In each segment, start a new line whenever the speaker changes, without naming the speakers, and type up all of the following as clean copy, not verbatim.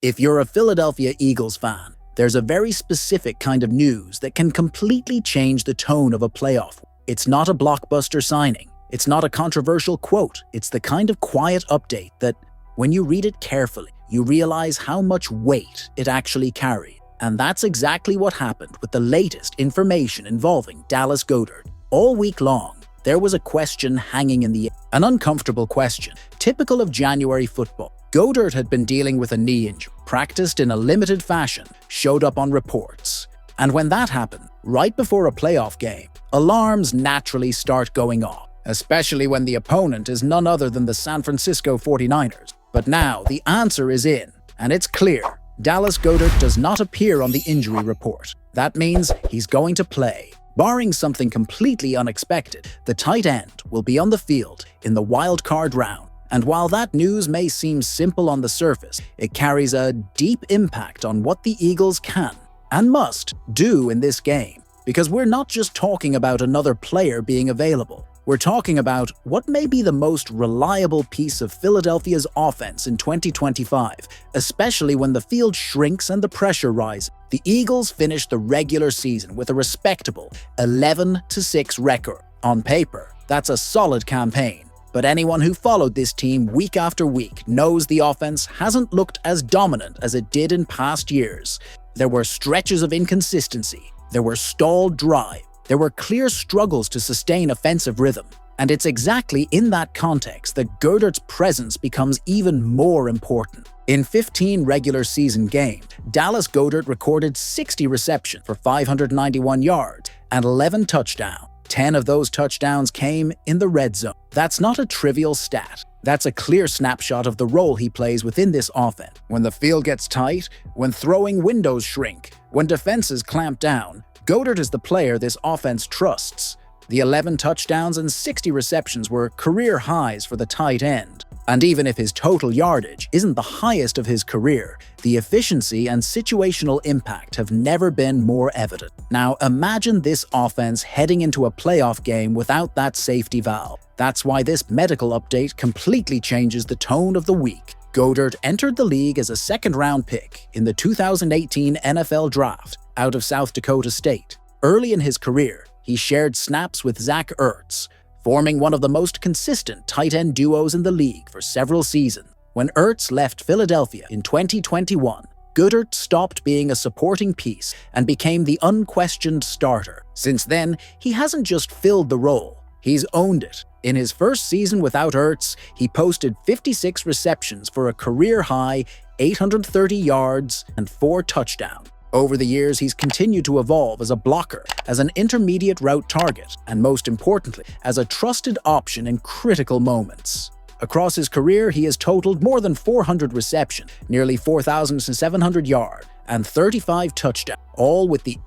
If you're a Philadelphia Eagles fan, there's a very specific kind of news that can completely change the tone of a playoff. It's not a blockbuster signing. It's not a controversial quote. It's the kind of quiet update that, when you read it carefully, you realize how much weight it actually carries. And that's exactly what happened with the latest information involving Dallas Goedert. All week long, there was a question hanging in the air. An uncomfortable question, typical of January football. Goedert had been dealing with a knee injury, practiced in a limited fashion, showed up on reports. And when that happened, right before a playoff game, alarms naturally start going off, especially when the opponent is none other than the San Francisco 49ers. But now the answer is in, and it's clear. Dallas Goedert does not appear on the injury report. That means he's going to play. Barring something completely unexpected, the tight end will be on the field in the wild card round. And while that news may seem simple on the surface, it carries a deep impact on what the Eagles can and must do in this game. Because we're not just talking about another player being available. We're talking about what may be the most reliable piece of Philadelphia's offense in 2025, especially when the field shrinks and the pressure rises. The Eagles finished the regular season with a respectable 11-6 record. On paper, that's a solid campaign. But anyone who followed this team week after week knows the offense hasn't looked as dominant as it did in past years. There were stretches of inconsistency. There were stalled drives. There were clear struggles to sustain offensive rhythm. And it's exactly in that context that Goedert's presence becomes even more important. In 15 regular season games, Dallas Goedert recorded 60 receptions for 591 yards and 11 touchdowns. 10 of those touchdowns came in the red zone. That's not a trivial stat. That's a clear snapshot of the role he plays within this offense. When the field gets tight, when throwing windows shrink, when defenses clamp down, Goedert is the player this offense trusts. The 11 touchdowns and 60 receptions were career highs for the tight end. And even if his total yardage isn't the highest of his career, the efficiency and situational impact have never been more evident. Now imagine this offense heading into a playoff game without that safety valve. That's why this medical update completely changes the tone of the week. Goedert entered the league as a second-round pick in the 2018 NFL Draft out of South Dakota State. Early in his career, he shared snaps with Zach Ertz, forming one of the most consistent tight end duos in the league for several seasons. When Ertz left Philadelphia in 2021, Goedert stopped being a supporting piece and became the unquestioned starter. Since then, he hasn't just filled the role, he's owned it. In his first season without Ertz, he posted 56 receptions for a career-high 830 yards and 4 touchdowns. Over the years, he's continued to evolve as a blocker, as an intermediate route target, and most importantly, as a trusted option in critical moments. Across his career, he has totaled more than 400 receptions, nearly 4,700 yards, and 35 touchdowns, all with the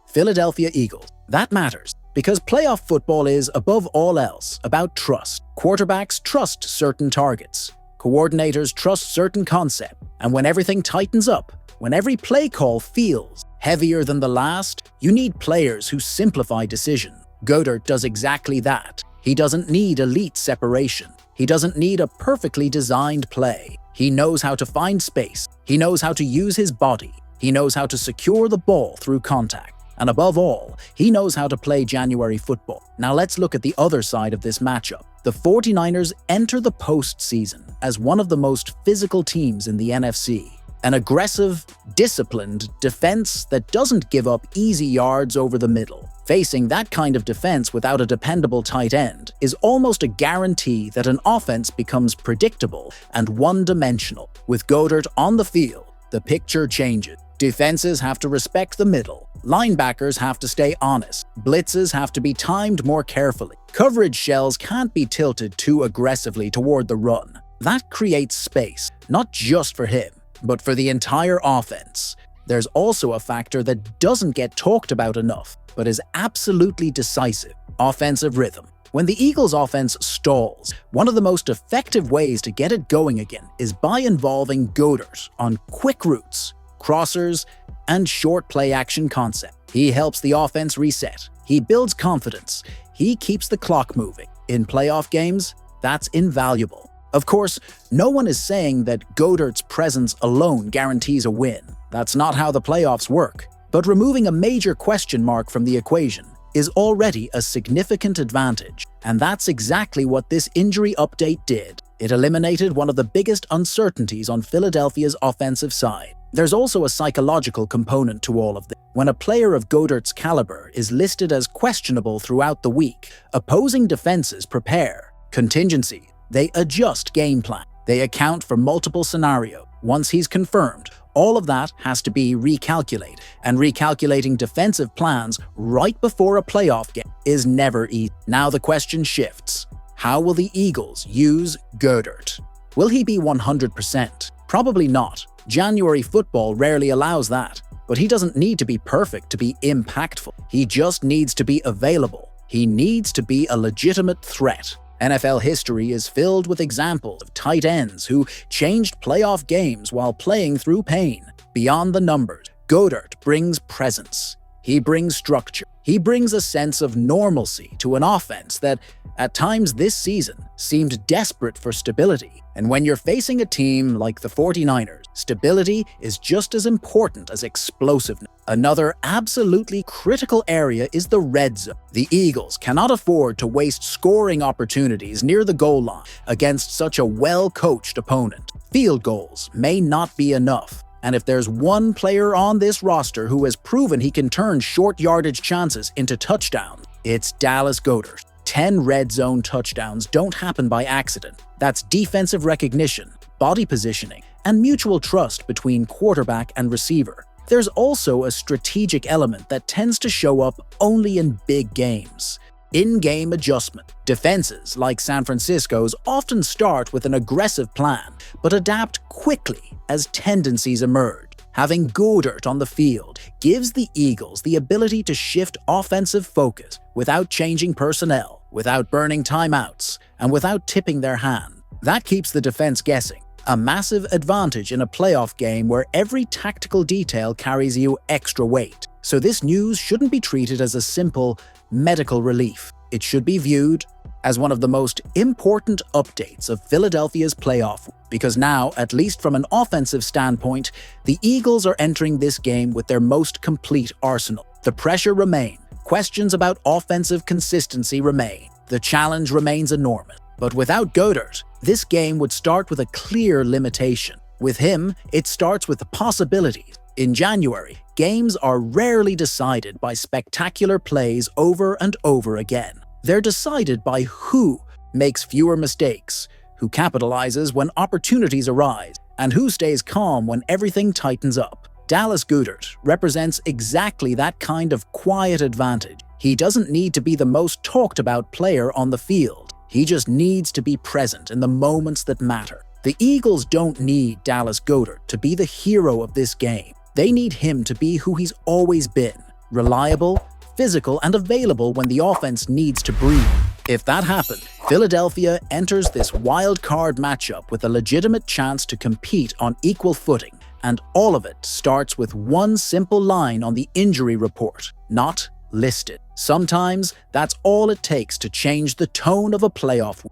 Philadelphia Eagles. That matters, because playoff football is, above all else, about trust. Quarterbacks trust certain targets. Coordinators trust certain concepts. And when everything tightens up, when every play call feels heavier than the last, you need players who simplify decisions. Goedert does exactly that. He doesn't need elite separation. He doesn't need a perfectly designed play. He knows how to find space. He knows how to use his body. He knows how to secure the ball through contact. And above all, he knows how to play January football. Now let's look at the other side of this matchup. The 49ers enter the postseason as one of the most physical teams in the NFC. An aggressive, disciplined defense that doesn't give up easy yards over the middle. Facing that kind of defense without a dependable tight end is almost a guarantee that an offense becomes predictable and one-dimensional. With Goedert on the field, the picture changes. Defenses have to respect the middle. Linebackers have to stay honest. Blitzes have to be timed more carefully. Coverage shells can't be tilted too aggressively toward the run. That creates space, not just for him, but for the entire offense. There's also a factor that doesn't get talked about enough, but is absolutely decisive: offensive rhythm. When the Eagles' offense stalls, one of the most effective ways to get it going again is by involving Goedert on quick routes, crossers, and short play-action concept. He helps the offense reset. He builds confidence. He keeps the clock moving. In playoff games, that's invaluable. Of course, no one is saying that Goedert's presence alone guarantees a win. That's not how the playoffs work. But removing a major question mark from the equation is already a significant advantage. And that's exactly what this injury update did. It eliminated one of the biggest uncertainties on Philadelphia's offensive side. There's also a psychological component to all of this. When a player of Goedert's caliber is listed as questionable throughout the week, opposing defenses prepare contingency. They adjust game plan. They account for multiple scenarios. Once he's confirmed, all of that has to be recalculated, and recalculating defensive plans right before a playoff game is never easy. Now the question shifts. How will the Eagles use Goedert? Will he be 100%? Probably not. January football rarely allows that. But he doesn't need to be perfect to be impactful. He just needs to be available. He needs to be a legitimate threat. NFL history is filled with examples of tight ends who changed playoff games while playing through pain. Beyond the numbers, Goedert brings presence. He brings structure. He brings a sense of normalcy to an offense that, at times this season, seemed desperate for stability. And when you're facing a team like the 49ers, stability is just as important as explosiveness. Another absolutely critical area is the red zone. The Eagles cannot afford to waste scoring opportunities near the goal line against such a well-coached opponent. Field goals may not be enough. And if there's one player on this roster who has proven he can turn short yardage chances into touchdowns, it's Dallas Goedert. 10 red zone touchdowns don't happen by accident. That's defensive recognition, body positioning, and mutual trust between quarterback and receiver. There's also a strategic element that tends to show up only in big games. In-game adjustment. Defenses, like San Francisco's, often start with an aggressive plan, but adapt quickly as tendencies emerge. Having Goedert on the field gives the Eagles the ability to shift offensive focus without changing personnel, without burning timeouts, and without tipping their hand. That keeps the defense guessing. A massive advantage in a playoff game where every tactical detail carries you extra weight. So this news shouldn't be treated as a simple medical relief. It should be viewed as one of the most important updates of Philadelphia's playoff, because now, at least from an offensive standpoint, the Eagles are entering this game with their most complete arsenal. The pressure remains. Questions about offensive consistency remain. The challenge remains enormous. But without Goedert, this game would start with a clear limitation. With him, it starts with the possibilities. In January, games are rarely decided by spectacular plays over and over again. They're decided by who makes fewer mistakes, who capitalizes when opportunities arise, and who stays calm when everything tightens up. Dallas Goedert represents exactly that kind of quiet advantage. He doesn't need to be the most talked about player on the field. He just needs to be present in the moments that matter. The Eagles don't need Dallas Goedert to be the hero of this game. They need him to be who he's always been: reliable, physical, and available when the offense needs to breathe. If that happens, Philadelphia enters this wild card matchup with a legitimate chance to compete on equal footing. And all of it starts with one simple line on the injury report: not listed. Sometimes that's all it takes to change the tone of a playoff.